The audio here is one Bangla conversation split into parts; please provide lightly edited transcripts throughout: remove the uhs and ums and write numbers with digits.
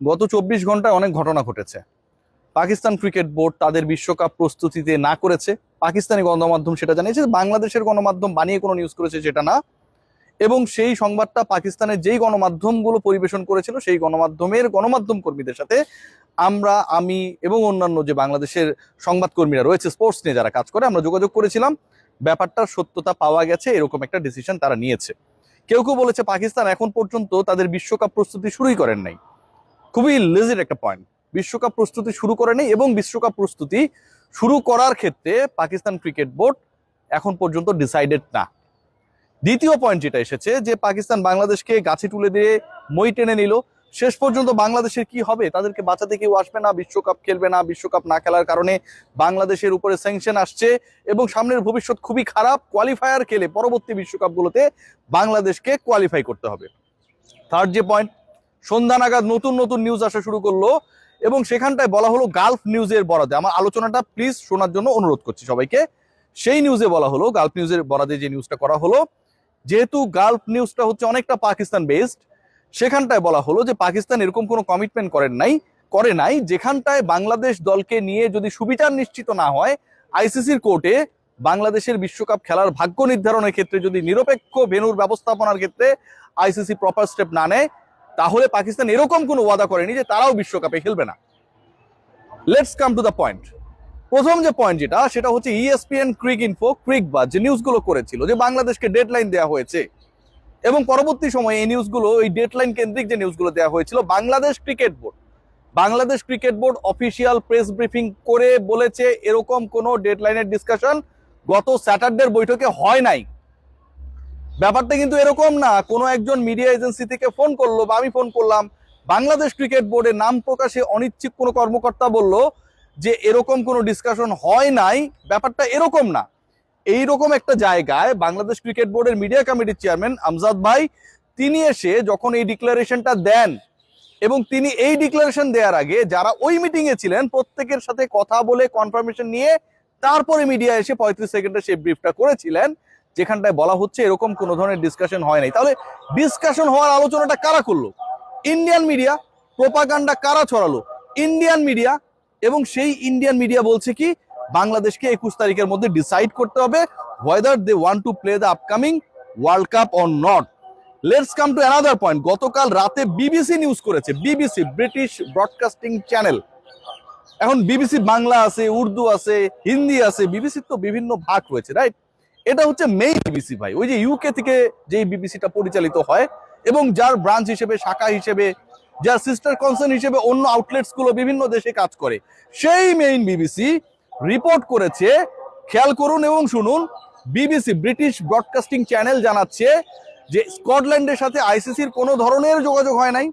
গত 24 ঘন্টায় অনেক ঘটনা ঘটেছে। পাকিস্তান ক্রিকেট বোর্ড তাদের বিশ্বকাপ প্রস্তুতিতে না করেছে, পাকিস্তানি গণমাধ্যম সেটা জানিয়েছে, বাংলাদেশের গণমাধ্যম বানিয়ে কোনো নিউজ করেছে সেটা না। এবং সেই সংবাদটা পাকিস্তানের যেই গণমাধ্যমগুলো পরিবেশন করেছিল সেই গণমাধ্যম কর্মীদের সাথে আমি এবং অন্যান্য যে বাংলাদেশের সংবাদকর্মীরা রয়েছে স্পোর্টস নিয়ে যারা কাজ করে, আমরা যোগাযোগ করেছিলাম। ব্যাপারটার সত্যতা পাওয়া গেছে, এরকম একটা ডিসিশন তারা নিয়েছে। কেউ কেউ বলেছে পাকিস্তান এখন পর্যন্ত তাদের বিশ্বকাপ প্রস্তুতি শুরুই করেন নাই। খুবই লেজিট একটা পয়েন্ট। বিশ্বকাপ প্রস্তুতি শুরু করে নেই এবং বিশ্বকাপ প্রস্তুতি শুরু করার ক্ষেত্রে পাকিস্তান ক্রিকেট বোর্ড এখন পর্যন্ত ডিসাইডেড না। দ্বিতীয় পয়েন্ট যেটা এসেছে যে পাকিস্তান বাংলাদেশকে গাছে তুলে দিয়ে মই টেনে নিল, শেষ পর্যন্ত বাংলাদেশের কি হবে? তাদেরকে বাঁচাতে কেউ আসবে না, বিশ্বকাপ খেলবে না, বিশ্বকাপ না খেলার কারণে বাংলাদেশের উপরে স্যাংশন আসছে এবং সামনের ভবিষ্যৎ খুবই খারাপ। কোয়ালিফায়ার খেলে পরবর্তী বিশ্বকাপগুলোতে বাংলাদেশকে কোয়ালিফাই করতে হবে। থার্ড যে পয়েন্ট, সন্ধ্যা নাগাদ নতুন নতুন নিউজ আসা শুরু করলো এবং সেখানটায় বলা হলো গালফ নিউজের বরাদে, আমার আলোচনাটা প্লিজ শোনার জন্য অনুরোধ করছি সবাইকে। সেই নিউজে বলা হলো, গালফ নিউজের বরাদে যে নিউজটা করা হলো, যেহেতু গালফ নিউজটা হচ্ছে অনেকটা পাকিস্তান বেসড, সেখানটায় বলা হলো যে পাকিস্তান এরকম কোনো কমিটমেন্ট করে নাই যেখানটায় বাংলাদেশ দলকে নিয়ে যদি সুবিচার নিশ্চিত না হয়, আইসিসির কোর্টে বাংলাদেশের বিশ্বকাপ খেলার ভাগ্য নির্ধারণের ক্ষেত্রে যদি নিরপেক্ষ ভেন্যুর ব্যবস্থাপনার ক্ষেত্রে আইসিসি প্রপার স্টেপ না নেয়, তাহলে পাকিস্তান এরকম কোনো ওয়াদা করেনি যে তারাও বিশ্বকাপে খেলবে না। Let's come to the point. প্রথম যে পয়েন্ট যেটা, সেটা হচ্ছে ইএসপিএন ক্রিকবাজ যে নিউজগুলো করেছিল যে বাংলাদেশকে ডেডলাইন দেওয়া হয়েছে এবং পরবর্তী সময়ে এই নিউজগুলো, এই ডেডলাইন কেন্দ্রিক যে নিউজগুলো দেওয়া হয়েছিল, Bangladesh cricket board official press briefing করে বলেছে এরকম কোনো ডেডলাইনের ডিসকাশন গত স্যাটারডের বৈঠকে হয় নাই। ব্যাপারটা কিন্তু এরকম না কোনো একজন মিডিয়া এজেন্সি থেকে ফোন করলো বা আমি ফোন করলাম, বাংলাদেশ ক্রিকেট বোর্ডের নাম প্রকাশে অনিচ্ছুক কোনো কর্মকর্তা বলল যে এরকম কোনো ডিসকাশন হয় নাই। ব্যাপারটা এরকম না। এইরকম একটা জায়গায় বাংলাদেশ ক্রিকেট বোর্ডের মিডিয়া কমিটির চেয়ারম্যান আমজাদ ভাই, তিনি এসে যখন এই ডিক্লারেশনটা দেন এবং তিনি এই ডিক্লারেশন দেওয়ার আগে যারা ওই মিটিং এ ছিলেন প্রত্যেকের সাথে কথা বলে কনফার্মেশন নিয়ে তারপরে মিডিয়া এসে 35 সেকেন্ডে সেই ব্রিফটা করেছিলেন, যেখানটায় বলা হচ্ছে এরকম কোনো ধরনের ডিসকাশন হয় নাই। তাহলে ডিসকাশন হওয়ার আলোচনাটা কারা করলো? Indian media. প্রোপাগান্ডা কারা ছড়ালো? Indian media. এবং সেই ইন্ডিয়ান মিডিয়া বলছে কি, বাংলাদেশকে 21 তারিখের মধ্যে ডিসাইড করতে হবে whether they want to play the upcoming world cup or not. Let's come to another point. গতকাল রাতে বিবিসি নিউজ করেছে, বিবিসি ব্রিটিশ ব্রডকাস্টিং চ্যানেল। এখন বিবিসি বাংলা আছে, উর্দু আছে, হিন্দি আছে, বিবিসির তো বিভিন্ন ভাগ রয়েছে, রাইট? এটা হচ্ছে মেইন বিবিসি ভাই, ওই যে ইউকে থেকে যে বিবিসিটা পরিচালিত হয় এবং যার ব্রাঞ্চ হিসেবে, শাখা হিসেবে, যার সিস্টার কনসার্ন হিসেবে অন্য আউটলেটস গুলো বিভিন্ন দেশে কাজ করে, সেই মেইন বিবিসি রিপোর্ট করেছে। খেয়াল করুন এবং শুনুন, বিবিসি ব্রিটিশ ব্রডকাস্টিং চ্যানেল জানাচ্ছে যে স্কটল্যান্ডের সাথে আইসিসির কোনো ধরনের যোগাযোগ হয় নাই,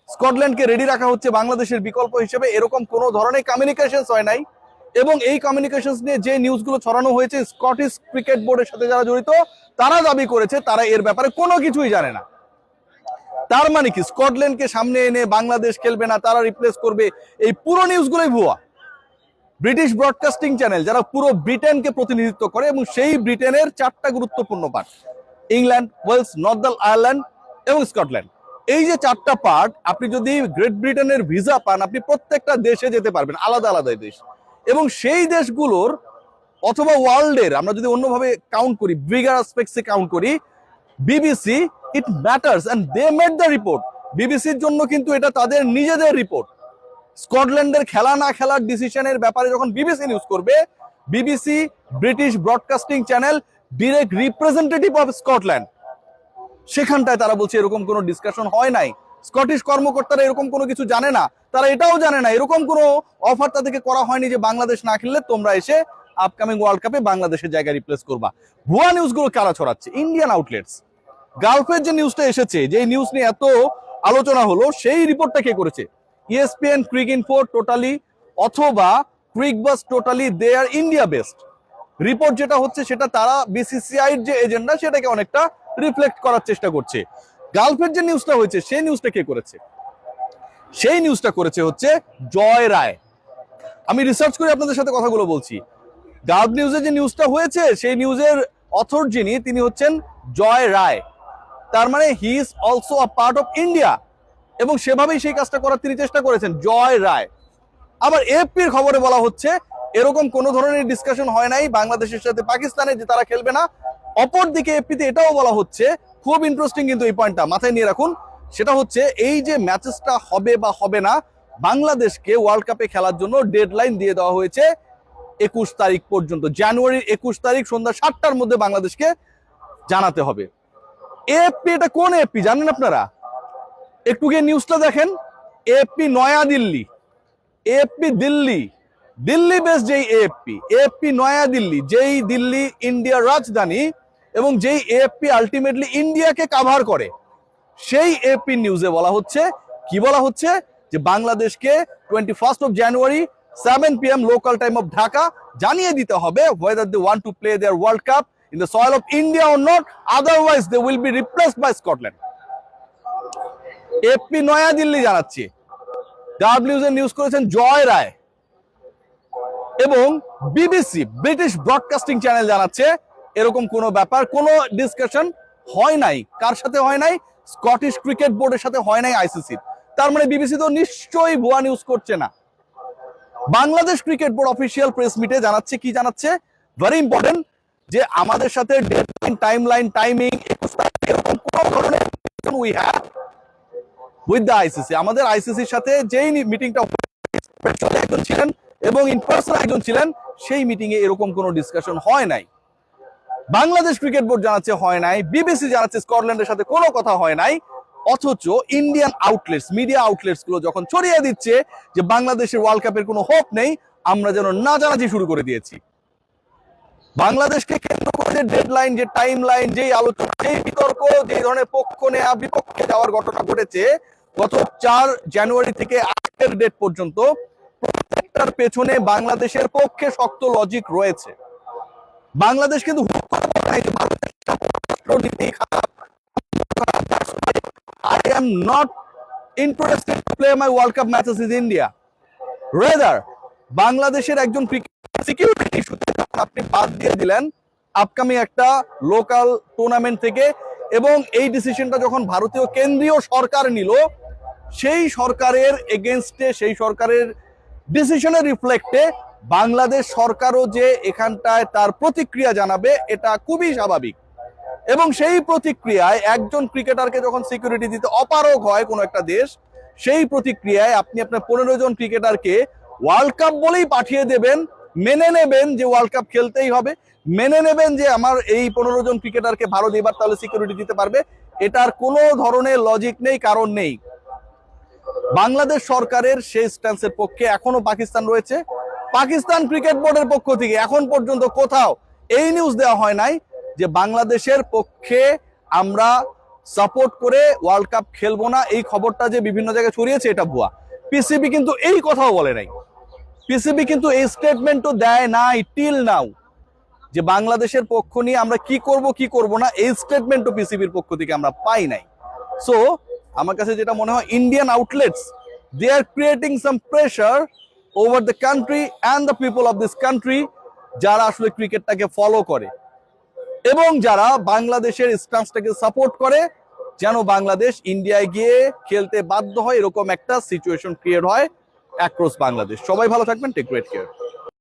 স্কটল্যান্ডকে রেডি রাখা হচ্ছে বাংলাদেশের বিকল্প হিসেবে, এরকম কোনো ধরনের কমিউনিকেশনস হয় নাই। এবং এই কমিউনিকেশনস নিয়ে যে নিউজগুলো ছড়ানো হয়েছে, স্কটিশ ক্রিকেট বোর্ডের সাথে যারা জড়িত তারা দাবি করেছে তারা এর ব্যাপারে কোনো কিছুই জানে না। তার মানে কি, স্কটল্যান্ডকে সামনে এনে বাংলাদেশ খেলবে না, তারা রিপ্লেস করবে, এই পুরো নিউজগুলোই ভুয়া। ব্রিটিশ ব্রডকাস্টিং চ্যানেল যারা পুরো ব্রিটেনকে প্রতিনিধিত্ব করে এবং সেই ব্রিটেনের 4টা গুরুত্বপূর্ণ part, England, Wales, Northern Ireland এবং স্কটল্যান্ড, এই যে 4টা পার্ট, আপনি যদি গ্রেট ব্রিটেনের ভিসা পান আপনি প্রত্যেকটা দেশে যেতে পারবেন, আলাদা আলাদা দেশ। এবং সেই দেশগুলোর অথবা ওয়ার্ল্ডের, আমরা যদি অন্যভাবে কাউন্ট করি, বিগার অ্যাসপেক্টসে কাউন্ট করি, BBC it matters and they made the report. বিবিসির জন্য কিন্তু এটা তাদের নিজেদের রিপোর্ট। স্কটল্যান্ডের খেলা না খেলার ডিসিশনের ব্যাপারে যখন বিবিসি নিউজ করবে, BBC British broadcasting channel direct representative of Scotland, সেখানটায় তারা বলছে এরকম কোনো ডিসকাশন হয় নাই। স্কটিশ কর্মকর্তারা এরকম কোনো কিছু জানে না, তারা এটাও জানে না এরকম কোনো অফার তাদেরকে করা হয়নি যে বাংলাদেশ না খেললে তোমরা এসে আপকামিং ওয়ার্ল্ড কাপে বাংলাদেশের জায়গায় রিপ্লেস করবা। ভুয়া নিউজগুলো কারা ছড়াচ্ছে? Indian outlets. গালফের যে নিউজটা এসেছে, যে নিউজ নিয়ে এত আলোচনা হলো, সেই রিপোর্টটা কে করেছে? ইএসপিএন, ক্রিকইনফো টোটালি অথবা ক্রিকবাজ টোটালি দে আর ইন্ডিয়া বেসড। রিপোর্ট যেটা হচ্ছে সেটা তারা বিসিসিআইর যে এজেন্ডা সেটাকে অনেকটা রিফ্লেক্ট করার চেষ্টা করছে। গালফের যে নিউজটা হয়েছে সেই নিউজটা কে করেছে? সেই নিউজটা করেছে হচ্ছে জয় রায়। আমি রিসার্চ করে আপনাদের সাথে কথাগুলো বলছি। গালফ নিউজে যে নিউজটা হয়েছে সেই নিউজের অথর যিনি, তিনি হচ্ছেন জয় রায়। তার মানে he is also a part of India. এবং সেভাবেই সেই কাজটা করার তিনি চেষ্টা করেছেন। জয় রায়। আবার এএফপির খবরে বলা হচ্ছে এরকম কোনো ধরনের ডিসকাশন হয় নাই বাংলাদেশের সাথে পাকিস্তানে যে তারা খেলবে না। অপরদিকে এএফপিতে এটাও বলা হচ্ছে, খুব ইন্টারেস্টিং কিন্তু এই পয়েন্টটা মাথায় নিয়ে রাখুন, সেটা হচ্ছে এই যে ম্যাচেসটা হবে বা হবে না, বাংলাদেশকে ওয়ার্ল্ড কাপে খেলার জন্য ডেডলাইন দিয়ে দেওয়া হয়েছে 21 তারিখ পর্যন্ত। জানুয়ারির 21 তারিখ সন্ধ্যা 7টার মধ্যে বাংলাদেশকে জানাতে হবে। এএফপি, এটা কোন এএফপি জানেন আপনারা? একটু গিয়ে নিউজটা দেখেন। AFP New Delhi, AFP Delhi, Delhi base যেই এএফপি নয়াদিল্লি, যেই দিল্লি ইন্ডিয়ার রাজধানী এবং যেই এএফপি আলটিমেটলি ইন্ডিয়াকে কাভার করে, সেই এএফপি নিউজে বলা হচ্ছে, কি বলা হচ্ছে, যে বাংলাদেশকে 21st of January 7 PM local time of Dhaka জানিয়ে দিতে হবে whether they want to play their World Cup in the soil of India or not, otherwise they will be replaced by Scotland. AFP New Delhi জানাচ্ছে। ডাব্লিউজে নিউজ করেছেন জয় রায় এবং বিবিসি ব্রিটিশ ব্রডকাস্টিং চ্যানেল জানাচ্ছে এরকম কোনো ব্যাপার, কোনো ডিসকাশন হয় নাই। কার সাথে হয় নাই? স্কটিশ ক্রিকেট বোর্ডের সাথে হয় নাই আইসিসির। তার মানে বিবিসি তো নিশ্চয়ই ভুয়া নিউজ করছে না। Bangladesh cricket board official press মিটে জানাচ্ছে, কি জানাচ্ছে, ভেরি ইম্পর্টেন্ট, যে আমাদের সাথে ডেডলাইন, টাইমলাইন, টাইমিং এরকম কোনো ধরনের we have with the ICC. আমাদের আইসিসির সাথে যেই মিটিংটা একজন ছিলেন এবং ইন পার্সন একজন ছিলেন, সেই মিটিং এ এরকম কোনো ডিসকাশন হয় নাই। বাংলাদেশ ক্রিকেট বোর্ড জানাচ্ছে হয় নাই, বিবিসি জানাচ্ছে স্কটল্যান্ডের সাথে কোনো কথা হয় নাই। অথচ ইন্ডিয়ান আউটলেটস, মিডিয়া আউটলেটস গুলো যখন ছড়িয়ে দিচ্ছে যে বাংলাদেশের ওয়ার্ল্ড কাপের কোনো হোপ নেই, আমরা যেন নাচানাচি শুরু করে দিয়েছি। বাংলাদেশকে কেন্দ্র করে যে ডেডলাইন, যে টাইম লাইন, যেই আলোচনা, যেই বিতর্ক, যে ধরনের পক্ষ নেয়া বিপক্ষে যাওয়ার ঘটনা ঘটেছে গত 4 জানুয়ারি থেকে আজকের ডেট পর্যন্ত, প্রত্যেকটার পেছনে বাংলাদেশের পক্ষে শক্ত লজিক রয়েছে। বাংলাদেশ কিন্তু I am not interested to play my World Cup matches in India. Rather, বাংলাদেশের একজন সিকিউরিটি ইস্যুতে আপনি বাদ দিয়ে দিলেন আপকামিং একটা লোকাল টুর্নামেন্ট থেকে, এবং এই ডিসিশনটা যখন ভারতীয় কেন্দ্রীয় সরকার নিল, সেই সরকারের এগেনস্টে, সেই সরকারের ডিসিশনের রিফ্লেক্টে বাংলাদেশ সরকারও যে এখানটায় তার প্রতিক্রিয়া জানাবে, এটা খুবই স্বাভাবিক। এবং সেই প্রতিক্রিয়ায় একজন ক্রিকেটারকে যখন সিকিউরিটি দিতে অপারগ হয় কোনো একটা দেশ, সেই প্রতিক্রিয়ায় আপনি আপনার 15 জন ক্রিকেটারকে ওয়ার্ল্ড কাপ বলেই পাঠিয়ে দেবেন, মেনে নেবেন যে ওয়ার্ল্ড কাপ খেলতেই হবে, মেনে নেবেন যে আমার এই 15 জন ক্রিকেটারকে ভারত এবার তাহলে সিকিউরিটি দিতে পারবে। এটার কোনো ধরনের লজিক নেই, কারণ নেই। বাংলাদেশ সরকারের সেই স্ট্যান্সের পক্ষে এখনো পাকিস্তান রয়েছে। পাকিস্তান ক্রিকেট বোর্ডের পক্ষ থেকে এখন পর্যন্ত কোথাও এই নিউজ দেওয়া হয় নাই যে বাংলাদেশের পক্ষে আমরা সাপোর্ট করে ওয়ার্ল্ড কাপ খেলবো না। এই খবরটা যে বিভিন্ন জায়গায় ছড়িয়েছে এটা ভুয়া। পিসিবি কিন্তু এই কথাও বলে নাই, পিসিবি কিন্তু এই স্টেটমেন্টও দেয় নাই টিল নাও, যে বাংলাদেশের পক্ষ নিয়ে আমরা কি করব কি করব না, এই স্টেটমেন্টও পিসিবির পক্ষ থেকে আমরা পাই নাই। সো আমার কাছে যেটা মনে হয়, Indian outlets they are creating some pressure over the country and the people of this country, যারা আসলে ক্রিকেটটাকে ফলো করে এবং যারা বাংলাদেশের স্ট্যান্সটাকে সাপোর্ট করে, যেন বাংলাদেশ ইন্ডিয়ায় গিয়ে খেলতে বাধ্য হয়, এরকম একটা সিচুয়েশন ক্রিয়েট হয় অ্যাক্রস বাংলাদেশ। সবাই ভালো থাকবেন, টেক গ্রেট কেয়ার।